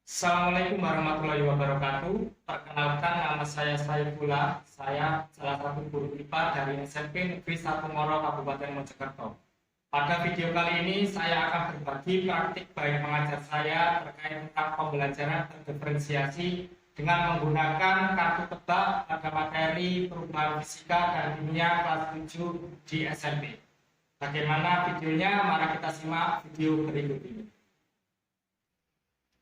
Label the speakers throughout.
Speaker 1: Assalamualaikum warahmatullahi wabarakatuh. Perkenalkan, nama saya Saifullah. Saya salah satu guru IPA dari SMP Negeri 1 Ngoro, Kabupaten Mojokerto. Pada video kali ini saya akan berbagi praktik baik mengajar saya terkait tentang pembelajaran terdiferensiasi dengan menggunakan kartu tebak pada materi perubahan fisika dan kimia kelas 7 di SMP. Bagaimana videonya? Mari kita simak video berikut ini.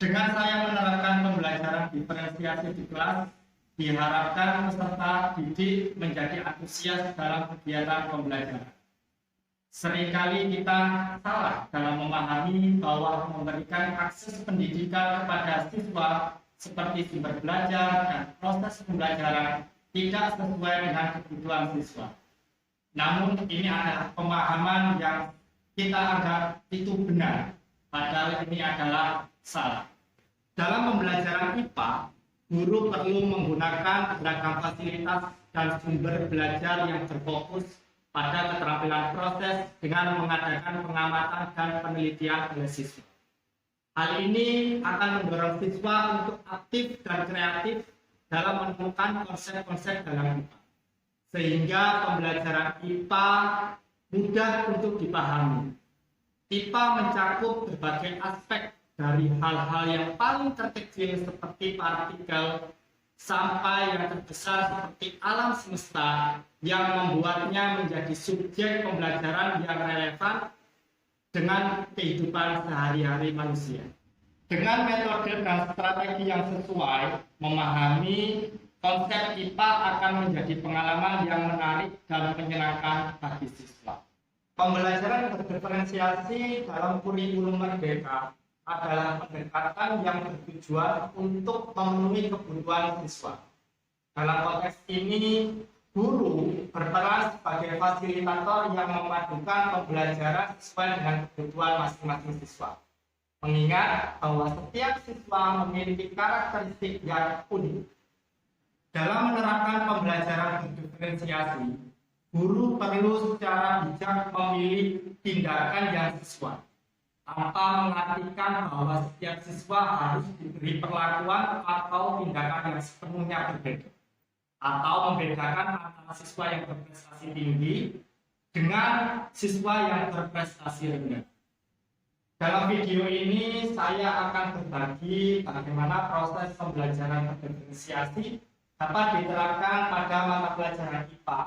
Speaker 1: Dengan saya menerapkan pembelajaran diferensiasi di kelas, diharapkan peserta didik menjadi antusias dalam kegiatan pembelajaran. Seringkali kita salah dalam memahami bahwa memberikan akses pendidikan kepada siswa seperti sumber belajar dan proses pembelajaran tidak sesuai dengan kebutuhan siswa. Namun ini adalah pemahaman yang kita anggap itu benar, padahal ini adalah salah. Dalam pembelajaran IPA, guru perlu menggunakan beragam fasilitas dan sumber belajar yang berfokus pada keterampilan proses dengan mengadakan pengamatan dan penelitian oleh siswa. Hal ini akan mendorong siswa untuk aktif dan kreatif dalam menemukan konsep-konsep dalam IPA, sehingga pembelajaran IPA mudah untuk dipahami. IPA mencakup berbagai aspek dari hal-hal yang paling terkecil seperti partikel sampai yang terbesar seperti alam semesta yang membuatnya menjadi subjek pembelajaran yang relevan dengan kehidupan sehari-hari manusia. Dengan metode dan strategi yang sesuai, memahami konsep IPA akan menjadi pengalaman yang menarik dan menyenangkan bagi siswa. Pembelajaran berdiferensiasi dalam kurikulum Merdeka adalah pendekatan yang bertujuan untuk memenuhi kebutuhan siswa. Dalam konteks ini, guru berperan sebagai fasilitator yang memadukan pembelajaran sesuai dengan kebutuhan masing-masing siswa. Mengingat bahwa setiap siswa memiliki karakteristik yang unik. Dalam menerapkan pembelajaran berdiferensiasi, guru perlu secara bijak memilih tindakan yang sesuai, tanpa mengartikan bahwa setiap siswa harus diberi perlakuan atau tindakan yang sepenuhnya berbeda, atau membedakan antara siswa yang berprestasi tinggi dengan siswa yang berprestasi rendah. Dalam video ini saya akan berbagi bagaimana proses pembelajaran berdiferensiasi dapat diterapkan pada mata pelajaran IPA,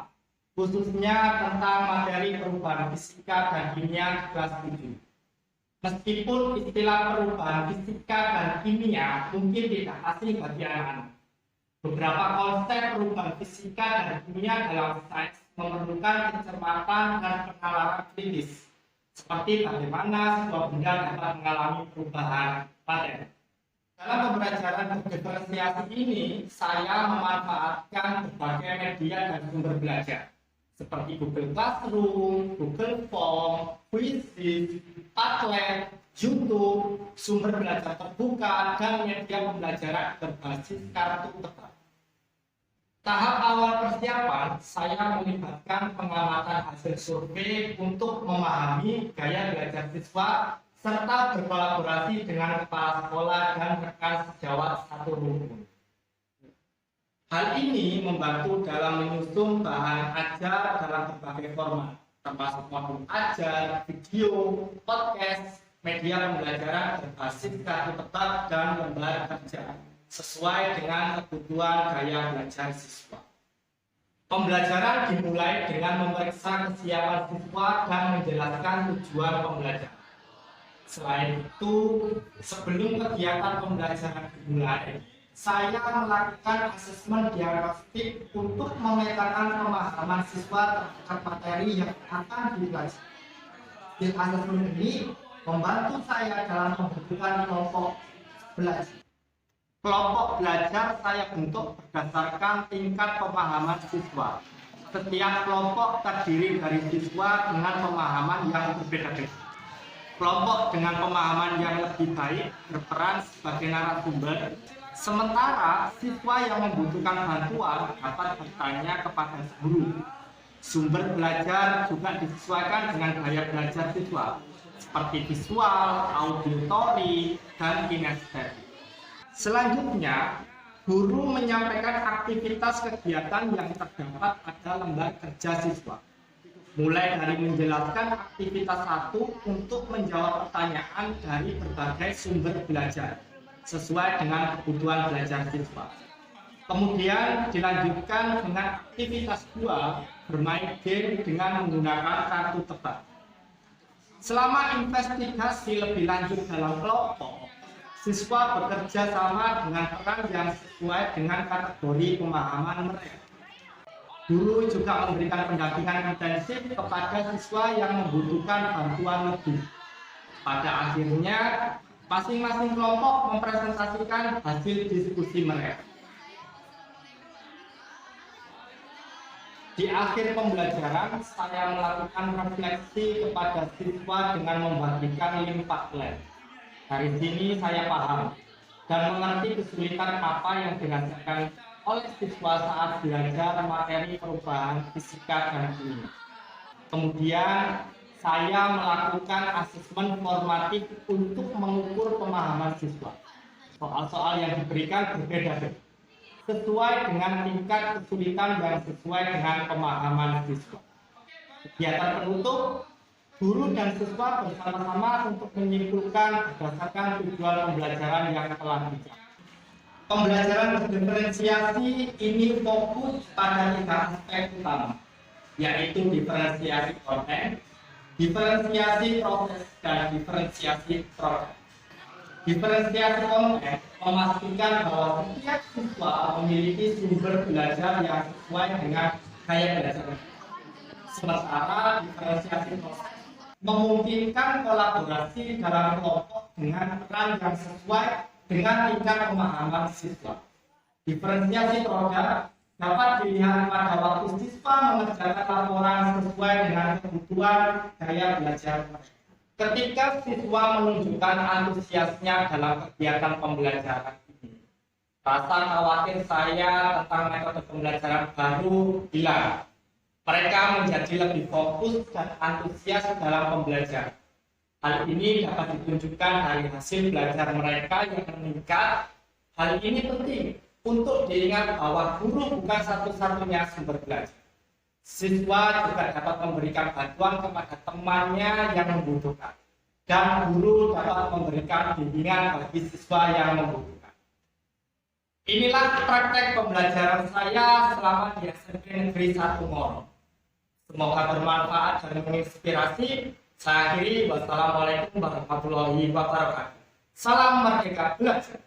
Speaker 1: khususnya tentang materi perubahan fisika dan kimia kelas 7. Meskipun istilah perubahan fisika dan kimia mungkin tidak asing bagi anak-anak, beberapa konsep perubahan fisika dan kimia dalam sains memerlukan kecermatan dan penalaran kritis, seperti bagaimana sebuah benda dapat mengalami perubahan paten. Dalam pembelajaran berdiferensiasi ini, saya memanfaatkan berbagai media dan sumber belajar, seperti Google Classroom, Google Form, Quizizz, Padlet, YouTube, sumber belajar terbuka, dan media pembelajaran berbasis kartu tebak. Tahap awal persiapan, saya melibatkan pengamatan hasil survei untuk memahami gaya belajar siswa, serta berkolaborasi dengan kepala sekolah dan rekan sejawat satu rumpun. Hal ini membantu dalam menyusun bahan ajar dalam berbagai format, termasuk modul ajar, video, podcast, media pembelajaran berbasis kartu tebak, dan lembar kerja sesuai dengan kebutuhan gaya belajar siswa. Pembelajaran dimulai dengan memeriksa kesiapan siswa dan menjelaskan tujuan pembelajaran. Selain itu, sebelum kegiatan pembelajaran dimulai, saya melakukan asesmen diagnostik untuk memetakan pemahaman siswa terhadap materi yang akan dipelajari. Asesmen ini membantu saya dalam pembentukan kelompok belajar. Kelompok belajar saya bentuk berdasarkan tingkat pemahaman siswa. Setiap kelompok terdiri dari siswa dengan pemahaman yang berbeda-beda. Kelompok dengan pemahaman yang lebih baik berperan sebagai narasumber, sementara siswa yang membutuhkan bantuan dapat bertanya kepada guru. Sumber belajar juga disesuaikan dengan gaya belajar siswa, seperti visual, auditory, dan kinestetik. Selanjutnya, guru menyampaikan aktivitas kegiatan yang terdapat pada lembar kerja siswa. Mulai dari menjelaskan aktivitas 1 untuk menjawab pertanyaan dari berbagai sumber belajar sesuai dengan kebutuhan belajar siswa. Kemudian dilanjutkan dengan aktivitas 2, bermain game dengan menggunakan kartu tebak. Selama investigasi lebih lanjut dalam kelompok, siswa bekerja sama dengan peran yang sesuai dengan kategori pemahaman mereka. Guru juga memberikan pendampingan intensif kepada siswa yang membutuhkan bantuan lebih. Pada akhirnya, masing-masing kelompok mempresentasikan hasil diskusi mereka. Di akhir pembelajaran, saya melakukan refleksi kepada siswa dengan membagikan 5 lab. Dari sini saya paham dan mengerti kesulitan apa yang dirasakan oleh siswa saat belajar materi perubahan fisika dan kimia. Kemudian saya melakukan asesmen formatif untuk mengukur pemahaman siswa. Soal-soal yang diberikan berbeda-beda, sesuai dengan tingkat kesulitan yang sesuai dengan pemahaman siswa. Kegiatan penutup, guru dan siswa bersama-sama untuk menyimpulkan berdasarkan tujuan pembelajaran yang telah dicapai. Pembelajaran berdiferensiasi ini fokus pada 3 aspek utama, yaitu diferensiasi konten, diferensiasi proses, dan diferensiasi produk. Diferensiasi konten memastikan bahwa setiap siswa memiliki sumber belajar yang sesuai dengan gaya belajar. Sementara diferensiasi proses memungkinkan kolaborasi dalam kelompok dengan peran yang sesuai dengan tingkat pemahaman siswa. Diferensiasi produk dapat dilihat pada waktu siswa mengerjakan laporan sesuai dengan kebutuhan gaya belajar mereka. Ketika siswa menunjukkan antusiasnya dalam kegiatan pembelajaran ini, rasa khawatir saya tentang metode pembelajaran baru hilang. Mereka menjadi lebih fokus dan antusias dalam pembelajaran. Hal ini dapat ditunjukkan dari hasil belajar mereka yang meningkat. Hal ini penting untuk diingat bahwa guru bukan satu-satunya sumber belajar. Siswa juga dapat memberikan bantuan kepada temannya yang membutuhkan, dan guru dapat memberikan bimbingan bagi siswa yang membutuhkan. Inilah praktek pembelajaran saya selama di SMP Negeri 1 Ngoro. Semoga bermanfaat dan menginspirasi. Saya akhiri. Wassalamualaikum warahmatullahi wabarakatuh. Salam Merdeka Belajar.